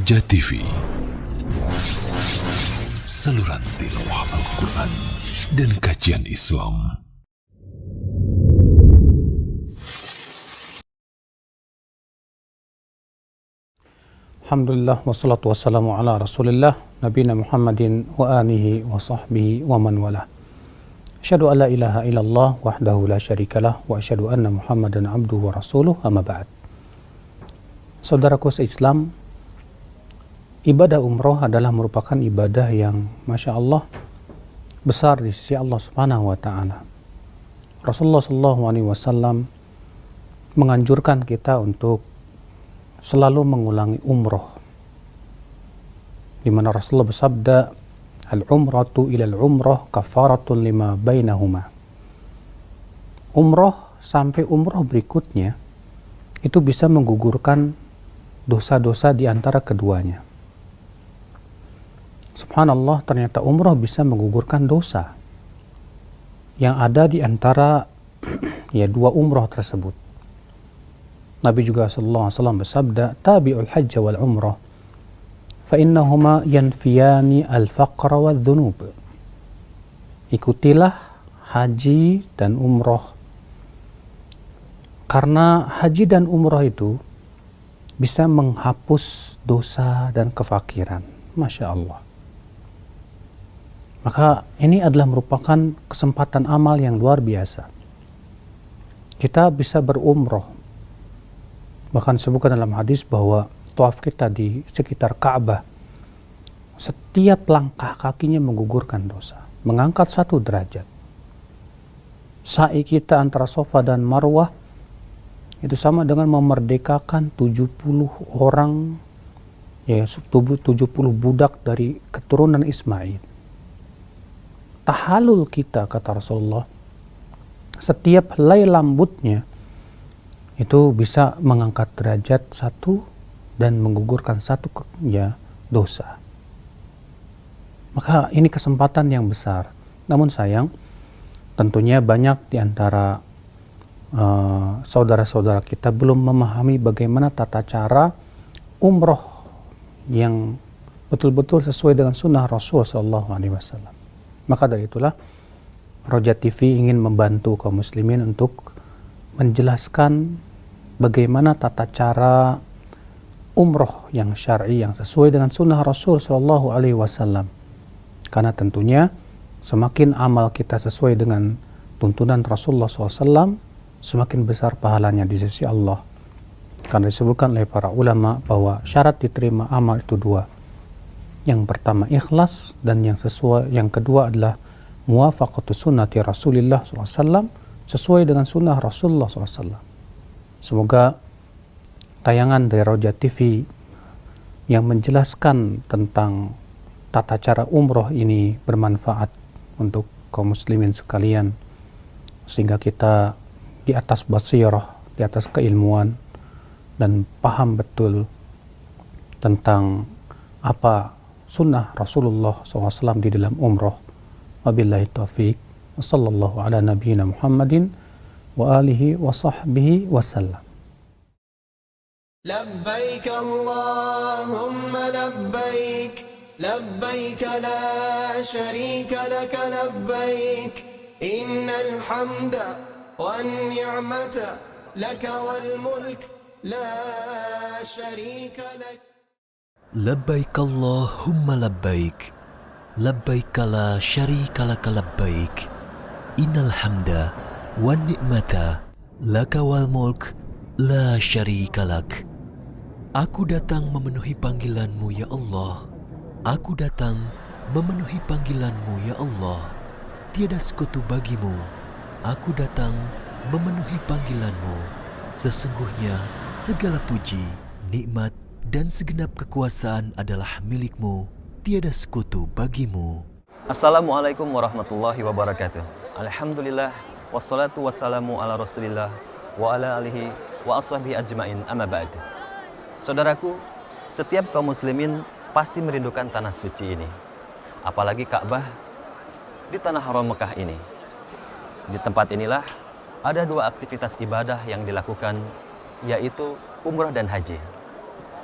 Roja TV, saluran tilawah Al-Quran dan kajian Islam. Alhamdulillah wassalatu wassalamu ala rasulillah nabiyina Muhammadin wa alihi wa sahbihi wa man wala. Asyhadu an la ilaha illallah wahdahu la syarikalah wa asyhadu anna Muhammadan abduhu wa rasuluh, amma ba'd. Saudaraku se-Islam, ibadah umroh adalah merupakan ibadah yang Masya Allah besar di sisi Allah Subhanahu wa Ta'ala. Rasulullah SAW menganjurkan kita untuk selalu mengulangi umroh, di mana Rasulullah bersabda, al-umratu ilal umroh kafaratun lima bainahuma. Umroh sampai umroh berikutnya itu bisa menggugurkan dosa-dosa di antara keduanya. Subhanallah, ternyata umroh bisa menggugurkan dosa yang ada di antara dua umroh tersebut. Nabi juga sallallahu alaihi wasallam bersabda, tabi'ul hajj wal umrah fa innahuma yanfiyani al-faqra wal dhunub. Ikutilah haji dan umroh, karena haji dan umroh itu bisa menghapus dosa dan kefakiran. Masya Allah. Maka ini adalah merupakan kesempatan amal yang luar biasa. Kita bisa berumroh. Bahkan disebutkan dalam hadis bahwa tawaf kita di sekitar Ka'bah, setiap langkah kakinya menggugurkan dosa, mengangkat 1 derajat. Sa'i kita antara Safa dan Marwah itu sama dengan memerdekakan 70 orang, 70 budak dari keturunan Ismail. Tahalul kita, kata Rasulullah, setiap helai rambutnya itu bisa mengangkat derajat 1 dan menggugurkan 1 dosa. Maka ini kesempatan yang besar. Namun sayang, tentunya banyak di antara saudara-saudara kita belum memahami bagaimana tata cara umroh yang betul-betul sesuai dengan sunnah Rasul SAW. Maka dari itulah Roja TV ingin membantu kaum muslimin untuk menjelaskan bagaimana tata cara umroh yang syar'i yang sesuai dengan sunnah Rasul SAW. Karena tentunya semakin amal kita sesuai dengan tuntunan Rasulullah SAW, semakin besar pahalanya di sisi Allah. Karena disebutkan oleh para ulama bahwa syarat diterima amal itu 2. Yang pertama ikhlas, dan yang kedua adalah muwafaqatu sunnati Rasulillah SAW, sesuai dengan sunnah Rasulullah SAW. Semoga tayangan dari Roja TV yang menjelaskan tentang tata cara umroh ini bermanfaat untuk kaum muslimin sekalian, sehingga kita di atas basirah, di atas keilmuan, dan paham betul tentang apa sunnah Rasulullah SAW di dalam umroh. Wabillahi taufiq. Wassallallahu ala nabiyyina Muhammadin wa alihi wa sahbihi wasallam. Labbaik Allahumma labbaik, labbaik la sharika laka labbaik, innal hamda wan ni'mata laka wal mulk la sharika lak. Labbaik Allahumma labbaik, labbaik la syarika laka labbaik, innal hamda wan ni'mata laka wal mulk la syarika lak. Aku datang memenuhi panggilan-Mu ya Allah. Aku datang memenuhi panggilan-Mu ya Allah. Tiada sekutu bagi-Mu. Aku datang memenuhi panggilan-Mu. Sesungguhnya segala puji, nikmat, dan segenap kekuasaan adalah milik-Mu. Tiada sekutu bagi-Mu. Assalamualaikum warahmatullahi wabarakatuh. Alhamdulillah, wassalatu wassalamu ala rasulillah wa ala alihi wa ashabihi ajmain, amma ba'd. Saudaraku, setiap kaum muslimin pasti merindukan tanah suci ini. Apalagi Ka'bah di tanah haram Mekah ini. Di tempat inilah ada 2 aktivitas ibadah yang dilakukan, yaitu umrah dan haji.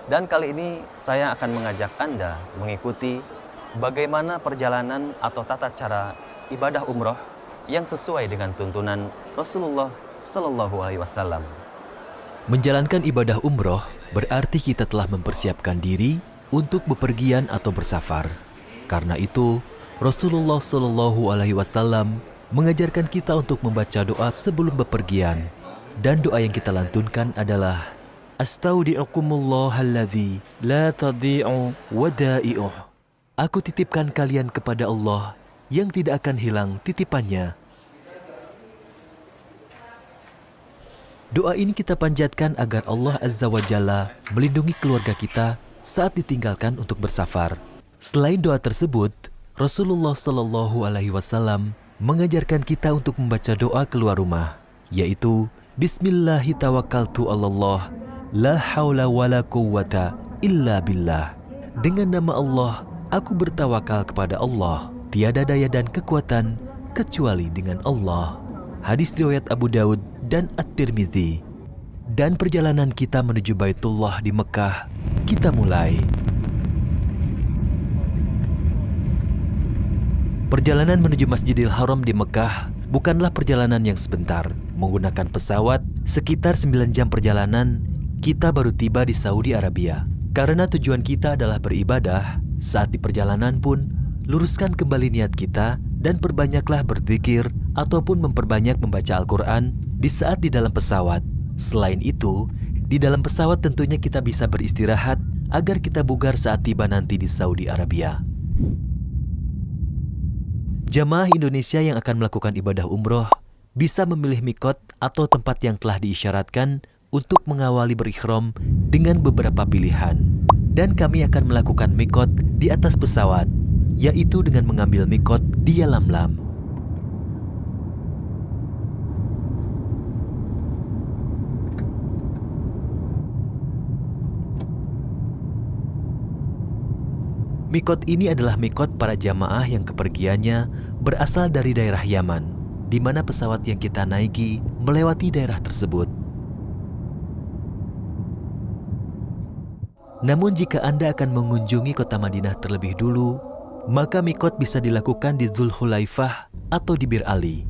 Dan kali ini saya akan mengajak Anda mengikuti bagaimana perjalanan atau tata cara ibadah umroh yang sesuai dengan tuntunan Rasulullah Sallallahu Alaihi Wasallam. Menjalankan ibadah umroh berarti kita telah mempersiapkan diri untuk bepergian atau bersafar. Karena itu, Rasulullah Sallallahu Alaihi Wasallam mengajarkan kita untuk membaca doa sebelum bepergian. Dan doa yang kita lantunkan adalah Astaudi'ukumullah la tadi'u wada'i'uh. Aku titipkan kalian kepada Allah yang tidak akan hilang titipannya. Doa ini kita panjatkan agar Allah Azza wa Jalla melindungi keluarga kita saat ditinggalkan untuk bersafar. Selain doa tersebut, Rasulullah Sallallahu Alaihi Wasallam mengajarkan kita untuk membaca doa keluar rumah, yaitu Bismillahi tawakkaltu 'alallah, la haula wala quwwata illa billah. Dengan nama Allah, aku bertawakal kepada Allah, tiada daya dan kekuatan kecuali dengan Allah. Hadis riwayat Abu Daud dan At-Tirmidzi. Dan perjalanan kita menuju Baitullah di Mekah, kita mulai. Perjalanan menuju Masjidil Haram di Mekah bukanlah perjalanan yang sebentar. Menggunakan pesawat, sekitar 9 jam perjalanan, kita baru tiba di Saudi Arabia. Karena tujuan kita adalah beribadah, saat di perjalanan pun, luruskan kembali niat kita dan perbanyaklah berzikir ataupun memperbanyak membaca Al-Quran di saat di dalam pesawat. Selain itu, di dalam pesawat tentunya kita bisa beristirahat agar kita bugar saat tiba nanti di Saudi Arabia. Jamaah Indonesia yang akan melakukan ibadah umroh bisa memilih mikot atau tempat yang telah diisyaratkan untuk mengawali berikhram dengan beberapa pilihan. Dan kami akan melakukan mikot di atas pesawat, yaitu dengan mengambil mikot di Yalamlam. Mikot ini adalah mikot para jamaah yang kepergiannya berasal dari daerah Yaman, di mana pesawat yang kita naiki melewati daerah tersebut. Namun jika Anda akan mengunjungi kota Madinah terlebih dulu, maka mikot bisa dilakukan di Dzulhulaifah atau di Bir Ali.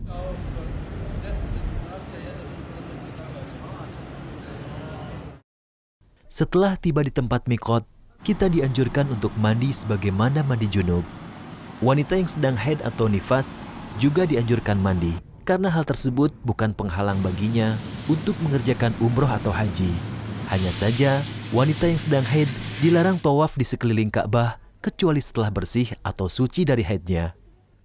Setelah tiba di tempat mikot, kita dianjurkan untuk mandi sebagaimana mandi junub. Wanita yang sedang haid atau nifas juga dianjurkan mandi, karena hal tersebut bukan penghalang baginya untuk mengerjakan umroh atau haji. Hanya saja, wanita yang sedang haid dilarang tawaf di sekeliling Ka'bah kecuali setelah bersih atau suci dari haidnya.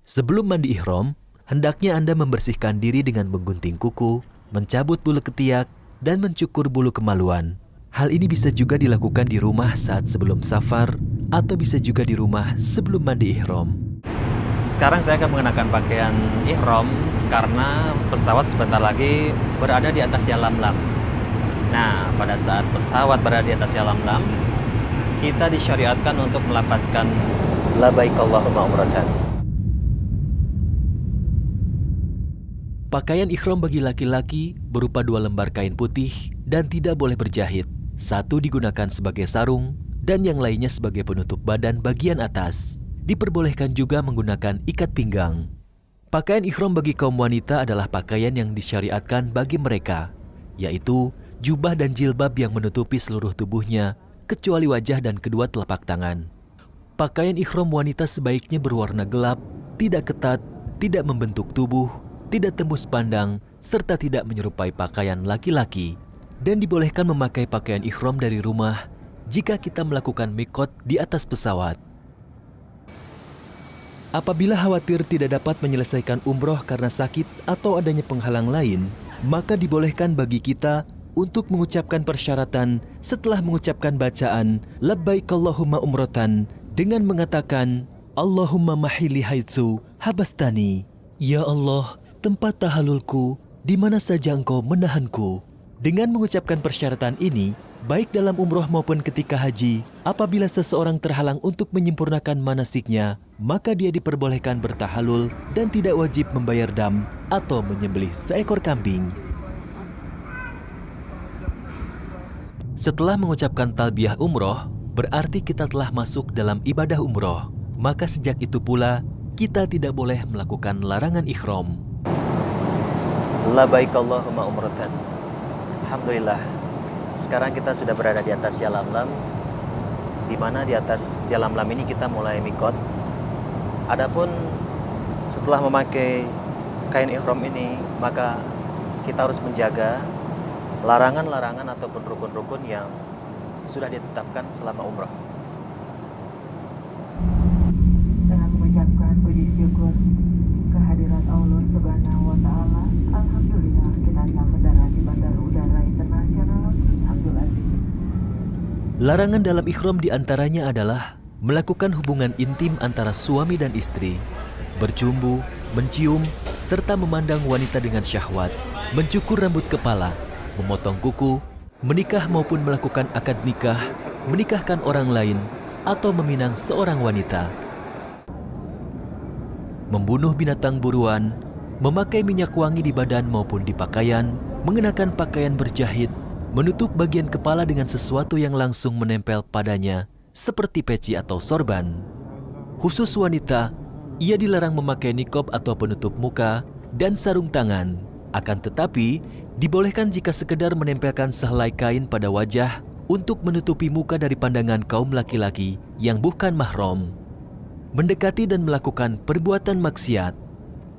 Sebelum mandi ihram, hendaknya Anda membersihkan diri dengan menggunting kuku, mencabut bulu ketiak, dan mencukur bulu kemaluan. Hal ini bisa juga dilakukan di rumah saat sebelum safar, atau bisa juga di rumah sebelum mandi ihram. Sekarang saya akan mengenakan pakaian ihram karena pesawat sebentar lagi berada di atas Yalamlam. Nah, pada saat pesawat berada di atas Yalamlam, kita disyariatkan untuk melafazkan labbaik Allahumma umratan. Pakaian ihram bagi laki-laki berupa 2 lembar kain putih dan tidak boleh berjahit. Satu digunakan sebagai sarung dan yang lainnya sebagai penutup badan bagian atas. Diperbolehkan juga menggunakan ikat pinggang. Pakaian ihram bagi kaum wanita adalah pakaian yang disyariatkan bagi mereka, yaitu jubah dan jilbab yang menutupi seluruh tubuhnya kecuali wajah dan kedua telapak tangan. Pakaian ihram wanita sebaiknya berwarna gelap, tidak ketat, tidak membentuk tubuh, tidak tembus pandang, serta tidak menyerupai pakaian laki-laki. Dan dibolehkan memakai pakaian ihram dari rumah jika kita melakukan mikot di atas pesawat. Apabila khawatir tidak dapat menyelesaikan umroh karena sakit atau adanya penghalang lain, maka dibolehkan bagi kita untuk mengucapkan persyaratan setelah mengucapkan bacaan labbaik Allahumma umratan dengan mengatakan Allahumma mahili haitsu habastani. Ya Allah, tempat tahalulku di mana saja Engkau menahanku. Dengan mengucapkan persyaratan ini, baik dalam umroh maupun ketika haji, apabila seseorang terhalang untuk menyempurnakan manasiknya, maka dia diperbolehkan bertahalul dan tidak wajib membayar dam atau menyembelih seekor kambing. Setelah mengucapkan talbiyah umroh, berarti kita telah masuk dalam ibadah umroh. Maka sejak itu pula, kita tidak boleh melakukan larangan ihram. Labbaik Allahumma umratan. Alhamdulillah. Sekarang kita sudah berada di atas Yalamlam, di mana di atas Yalamlam ini kita mulai mikot. Adapun setelah memakai kain ihram ini, maka kita harus menjaga larangan-larangan ataupun rukun-rukun yang sudah ditetapkan selama umrah. Dengan mengucapkan puji syukur kehadirat Allah Subhanahu wa taala, alhamdulillah kita telah mendarat di Bandara Udara Internasional Abdul Aziz. Larangan dalam ihram diantaranya adalah melakukan hubungan intim antara suami dan istri, bercumbu, mencium, serta memandang wanita dengan syahwat, mencukur rambut kepala, memotong kuku, menikah maupun melakukan akad nikah, menikahkan orang lain, atau meminang seorang wanita, membunuh binatang buruan, memakai minyak wangi di badan maupun di pakaian, mengenakan pakaian berjahit, menutup bagian kepala dengan sesuatu yang langsung menempel padanya, seperti peci atau sorban. Khusus wanita, ia dilarang memakai nikob atau penutup muka dan sarung tangan. Akan tetapi, dibolehkan jika sekedar menempelkan sehelai kain pada wajah untuk menutupi muka dari pandangan kaum laki-laki yang bukan mahram. Mendekati dan melakukan perbuatan maksiat,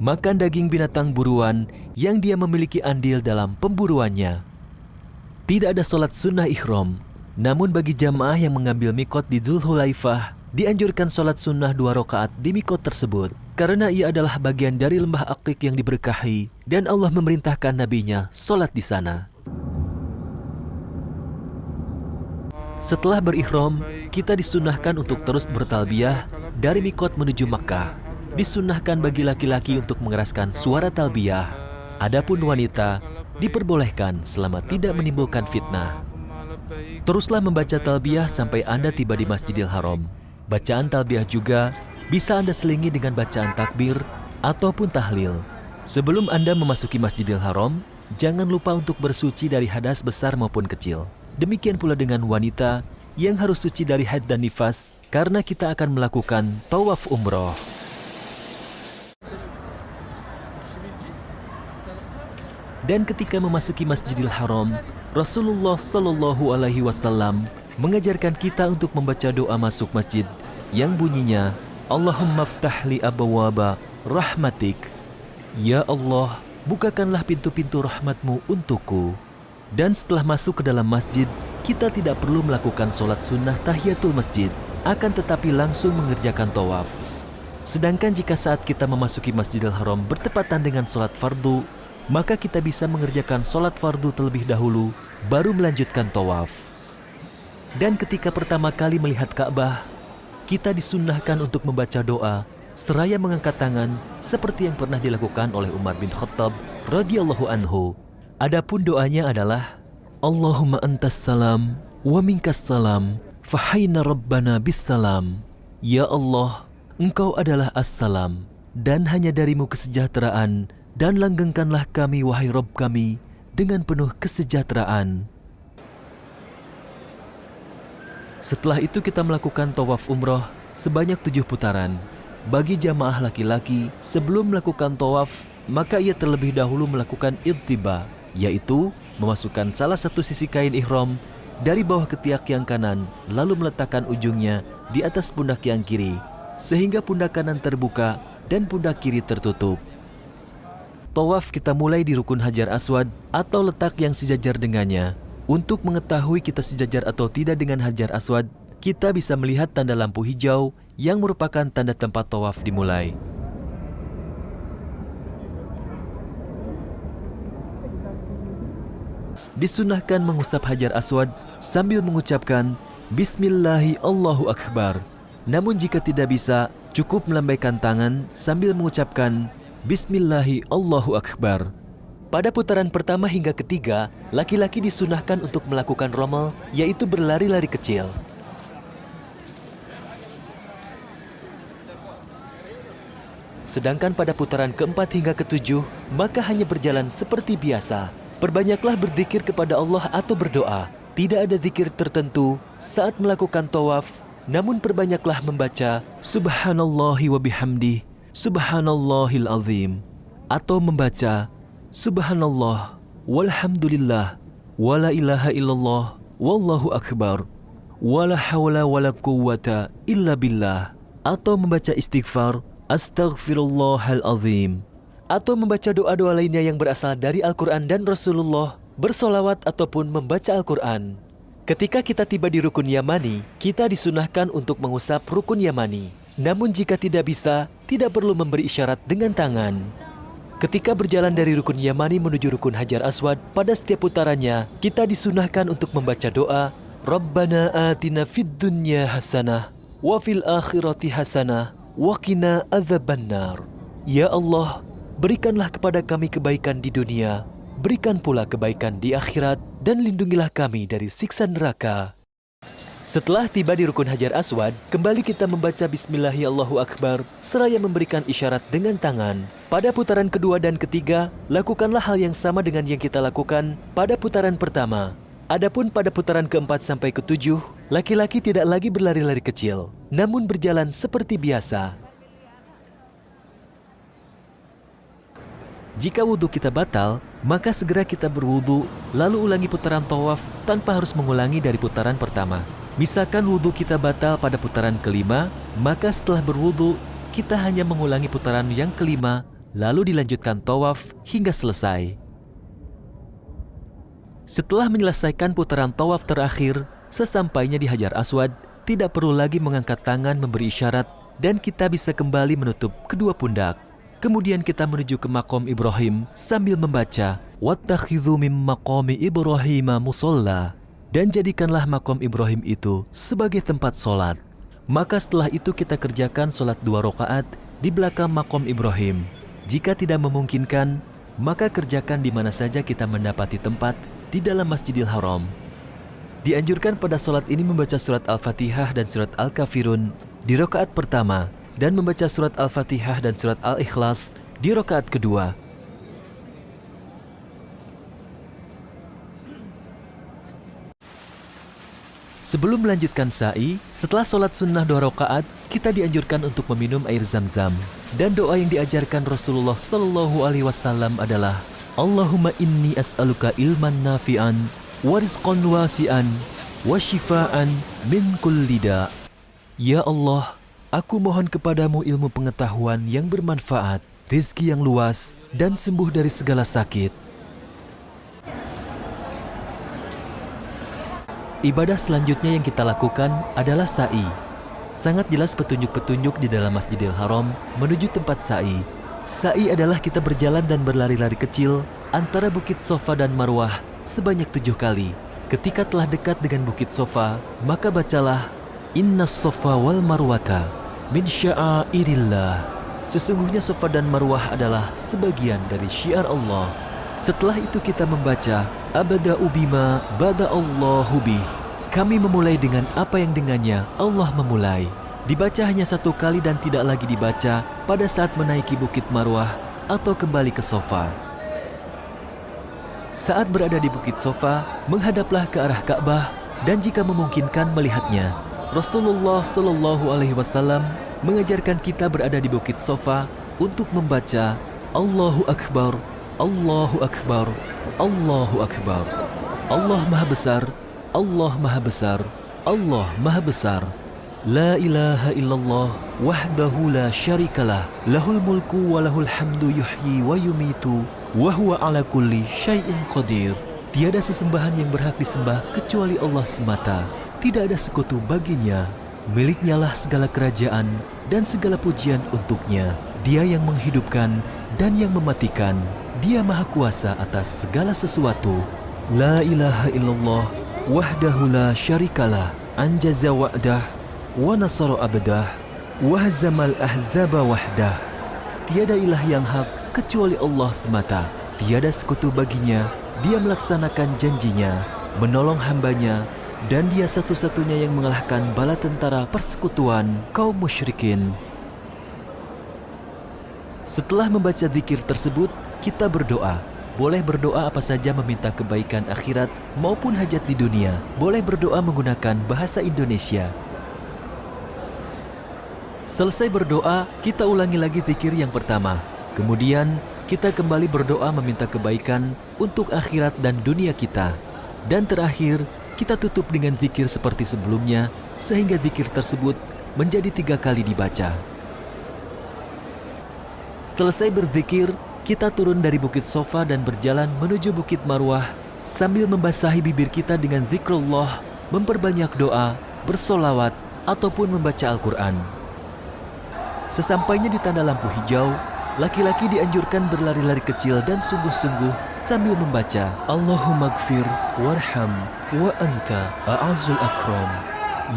makan daging binatang buruan yang dia memiliki andil dalam pemburuannya. Tidak ada solat sunnah ihram, namun bagi jamaah yang mengambil mikot di Dzulhulaifah, dianjurkan solat sunnah 2 rakaat di mikot tersebut, karena ia adalah bagian dari lembah Aqiq yang diberkahi dan Allah memerintahkan nabinya solat di sana. Setelah berihram, kita disunahkan untuk terus bertalbiyah dari mikot menuju Makkah. Disunahkan bagi laki-laki untuk mengeraskan suara talbiyah. Adapun wanita diperbolehkan selama tidak menimbulkan fitnah. Teruslah membaca talbiyah sampai Anda tiba di Masjidil Haram. Bacaan talbiyah juga bisa Anda selingi dengan bacaan takbir ataupun tahlil. Sebelum Anda memasuki Masjidil Haram, jangan lupa untuk bersuci dari hadas besar maupun kecil. Demikian pula dengan wanita yang harus suci dari haid dan nifas, karena kita akan melakukan tawaf umroh. Dan ketika memasuki Masjidil Haram, Rasulullah Shallallahu Alaihi Wasallam mengajarkan kita untuk membaca doa masuk masjid yang bunyinya, Allahumma ftahli abawaba rahmatik. Ya Allah, bukakanlah pintu-pintu rahmatmu untukku. Dan setelah masuk ke dalam masjid, kita tidak perlu melakukan sholat sunnah tahiyatul masjid, akan tetapi langsung mengerjakan tawaf. Sedangkan jika saat kita memasuki Masjidil Haram bertepatan dengan sholat fardu, maka kita bisa mengerjakan sholat fardu terlebih dahulu, baru melanjutkan tawaf. Dan ketika pertama kali melihat Ka'bah, kita disunnahkan untuk membaca doa seraya mengangkat tangan seperti yang pernah dilakukan oleh Umar bin Khattab radhiyallahu anhu. Adapun doanya adalah Allahumma antas salam wa minkas salam fahayna rabbana bis salam. Ya Allah, Engkau adalah as-salam dan hanya darimu kesejahteraan, dan langgengkanlah kami wahai Rabb kami dengan penuh kesejahteraan. Setelah itu kita melakukan tawaf umroh sebanyak 7 putaran. Bagi jamaah laki-laki, sebelum melakukan tawaf, maka ia terlebih dahulu melakukan idtiba, yaitu memasukkan salah satu sisi kain ihram dari bawah ketiak yang kanan, lalu meletakkan ujungnya di atas pundak yang kiri, sehingga pundak kanan terbuka dan pundak kiri tertutup. Tawaf kita mulai di Rukun Hajar Aswad atau letak yang sejajar dengannya. Untuk mengetahui kita sejajar atau tidak dengan Hajar Aswad, kita bisa melihat tanda lampu hijau yang merupakan tanda tempat tawaf dimulai. Disunahkan mengusap Hajar Aswad sambil mengucapkan Bismillahi Allahu Akbar. Namun jika tidak bisa, cukup melambaikan tangan sambil mengucapkan Bismillahi Allahu Akbar. Pada putaran pertama hingga ketiga, laki-laki disunahkan untuk melakukan romal, yaitu berlari-lari kecil. Sedangkan pada putaran keempat hingga ketujuh, maka hanya berjalan seperti biasa. Perbanyaklah berzikir kepada Allah atau berdoa. Tidak ada zikir tertentu saat melakukan tawaf, namun perbanyaklah membaca Subhanallahi wa bihamdi, Subhanallahil azim, atau membaca Subhanallah, walhamdulillah, wala ilaha illallah, wallahu akbar, wala hawla wala quwwata illa billah, atau membaca istighfar Astaghfirullahal azim, atau membaca doa-doa lainnya yang berasal dari Al-Quran dan Rasulullah, bersolawat ataupun membaca Al-Quran. Ketika kita tiba di rukun Yamani, kita disunahkan untuk mengusap rukun Yamani. Namun jika tidak bisa, tidak perlu memberi isyarat dengan tangan. Ketika berjalan dari rukun Yamani menuju rukun Hajar Aswad, pada setiap putarannya, kita disunahkan untuk membaca doa, Rabbana atina fid dunya hasanah, wa fil akhirati hasanah, wa qina adzabannar. Ya Allah, berikanlah kepada kami kebaikan di dunia, berikan pula kebaikan di akhirat, dan lindungilah kami dari siksa neraka. Setelah tiba di rukun Hajar Aswad, kembali kita membaca Bismillahirrahmanirrahim seraya memberikan isyarat dengan tangan. Pada putaran kedua dan ketiga, lakukanlah hal yang sama dengan yang kita lakukan pada putaran pertama. Adapun pada putaran keempat sampai ketujuh, laki-laki tidak lagi berlari-lari kecil, namun berjalan seperti biasa. Jika wudhu kita batal, maka segera kita berwudhu, lalu ulangi putaran tawaf tanpa harus mengulangi dari putaran pertama. Misalkan wudhu kita batal pada putaran kelima, maka setelah berwudhu, kita hanya mengulangi putaran yang kelima, lalu dilanjutkan tawaf hingga selesai. Setelah menyelesaikan putaran tawaf terakhir, sesampainya di Hajar Aswad, tidak perlu lagi mengangkat tangan memberi isyarat, dan kita bisa kembali menutup kedua pundak. Kemudian kita menuju ke makom Ibrahim sambil membaca Wattakhidhu mim maqami Ibrahim musalla, dan jadikanlah makom Ibrahim itu sebagai tempat solat. Maka setelah itu kita kerjakan solat 2 rakaat di belakang makom Ibrahim. Jika tidak memungkinkan, maka kerjakan di mana saja kita mendapati tempat di dalam Masjidil Haram. Dianjurkan pada solat ini membaca surat Al-Fatihah dan surat Al-Kafirun di rakaat pertama, dan membaca surat Al-Fatihah dan surat Al-Ikhlas di rakaat kedua. Sebelum melanjutkan sa'i, setelah sholat sunnah 2 rakaat, kita dianjurkan untuk meminum air zam-zam. Dan doa yang diajarkan Rasulullah SAW adalah Allahumma inni as'aluka ilman nafi'an, wa rizqan wasi'an, wa shifaan min kulli da'. Ya Allah, aku mohon kepadamu ilmu pengetahuan yang bermanfaat, rizki yang luas, dan sembuh dari segala sakit. Ibadah selanjutnya yang kita lakukan adalah sa'i. Sangat jelas petunjuk-petunjuk di dalam Masjidil Haram menuju tempat sa'i. Sa'i adalah kita berjalan dan berlari-lari kecil antara Bukit Sofa dan Marwah sebanyak 7 kali. Ketika telah dekat dengan Bukit Sofa, maka bacalah Innas Sofa wal Marwata min sya'airillah. Sesungguhnya Sofa dan Marwah adalah sebagian dari syiar Allah. Setelah itu kita membaca Abada'u bima bada'allahu bih. Kami memulai dengan apa yang dengannya Allah memulai. Dibaca hanya 1 kali dan tidak lagi dibaca pada saat menaiki Bukit Marwah atau kembali ke Sofa. Saat berada di Bukit Sofa, menghadaplah ke arah Ka'bah dan jika memungkinkan melihatnya. Rasulullah SAW mengajarkan kita berada di Bukit Sofa untuk membaca Allahu Akbar, Allahu Akbar, Allahu Akbar. Allah Maha Besar, Allah Maha Besar, Allah Maha Besar. La ilaha illallah wahdahu la syarikalah, lahul mulku wa lahul hamdu yuhyi wa yumitu wa huwa ala kulli syai'in qadir. Tiada sesembahan yang berhak disembah kecuali Allah semata. Tidak ada sekutu baginya. Miliknyalah segala kerajaan dan segala pujian untuknya. Dia yang menghidupkan dan yang mematikan. Dia maha kuasa atas segala sesuatu. La ilaha illallah wahdahu la syarikalah, anjaza wa'dah wa nasara abdah wa hazamal ahzaba wahdah. Tiada ilah yang hak kecuali Allah semata. Tiada sekutu baginya. Dia melaksanakan janjinya, menolong hambanya, dan dia satu-satunya yang mengalahkan bala tentara persekutuan kaum musyrikin. Setelah membaca zikir tersebut, kita berdoa. boleh berdoa apa saja meminta kebaikan akhirat maupun hajat di dunia. Boleh berdoa menggunakan bahasa Indonesia. Selesai berdoa, kita ulangi lagi zikir yang pertama. Kemudian, kita kembali berdoa meminta kebaikan untuk akhirat dan dunia kita. Dan terakhir, kita tutup dengan zikir seperti sebelumnya, sehingga zikir tersebut menjadi 3 kali dibaca. Selesai berzikir, kita turun dari Bukit Sofa dan berjalan menuju Bukit Marwah sambil membasahi bibir kita dengan zikrullah, memperbanyak doa, bersolawat, ataupun membaca Al-Quran. Sesampainya di tanda lampu hijau, laki-laki dianjurkan berlari-lari kecil dan sungguh-sungguh sambil membaca Allahumma gfir warham wa anta a'azul akram.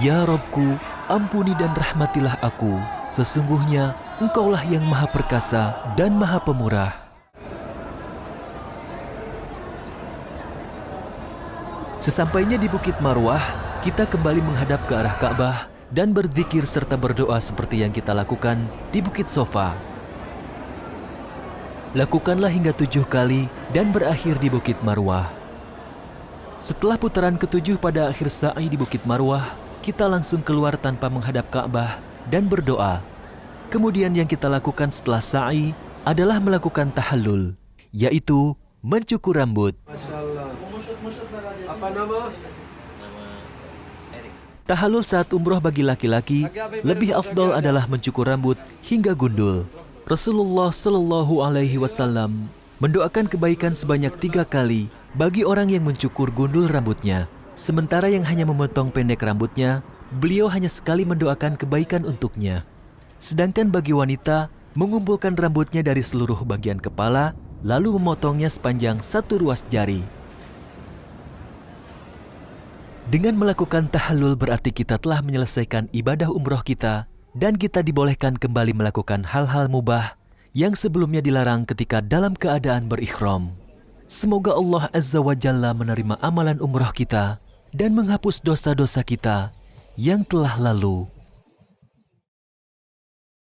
Ya Robku, ampuni dan rahmatilah aku. Sesungguhnya Engkaulah yang maha perkasa dan maha pemurah. Sesampainya di Bukit Marwah, kita kembali menghadap ke arah Ka'bah dan berzikir serta berdoa seperti yang kita lakukan di Bukit Sofa. Lakukanlah hingga 7 kali dan berakhir di Bukit Marwah. Setelah putaran ke-7 pada akhir sa'i di Bukit Marwah, kita langsung keluar tanpa menghadap Ka'bah dan berdoa. Kemudian yang kita lakukan setelah sa'i adalah melakukan tahallul, yaitu mencukur rambut. Apa nama? Tahallul saat umroh bagi laki-laki lebih afdol adalah mencukur rambut hingga gundul. Rasulullah Shallallahu Alaihi Wasallam mendoakan kebaikan sebanyak 3 kali bagi orang yang mencukur gundul rambutnya. Sementara yang hanya memotong pendek rambutnya, beliau hanya sekali mendoakan kebaikan untuknya. Sedangkan bagi wanita, mengumpulkan rambutnya dari seluruh bagian kepala, lalu memotongnya sepanjang 1 ruas jari. Dengan melakukan tahallul berarti kita telah menyelesaikan ibadah umroh kita, dan kita dibolehkan kembali melakukan hal-hal mubah yang sebelumnya dilarang ketika dalam keadaan berikhram. Semoga Allah Azza wa Jalla menerima amalan umroh kita dan menghapus dosa-dosa kita yang telah lalu.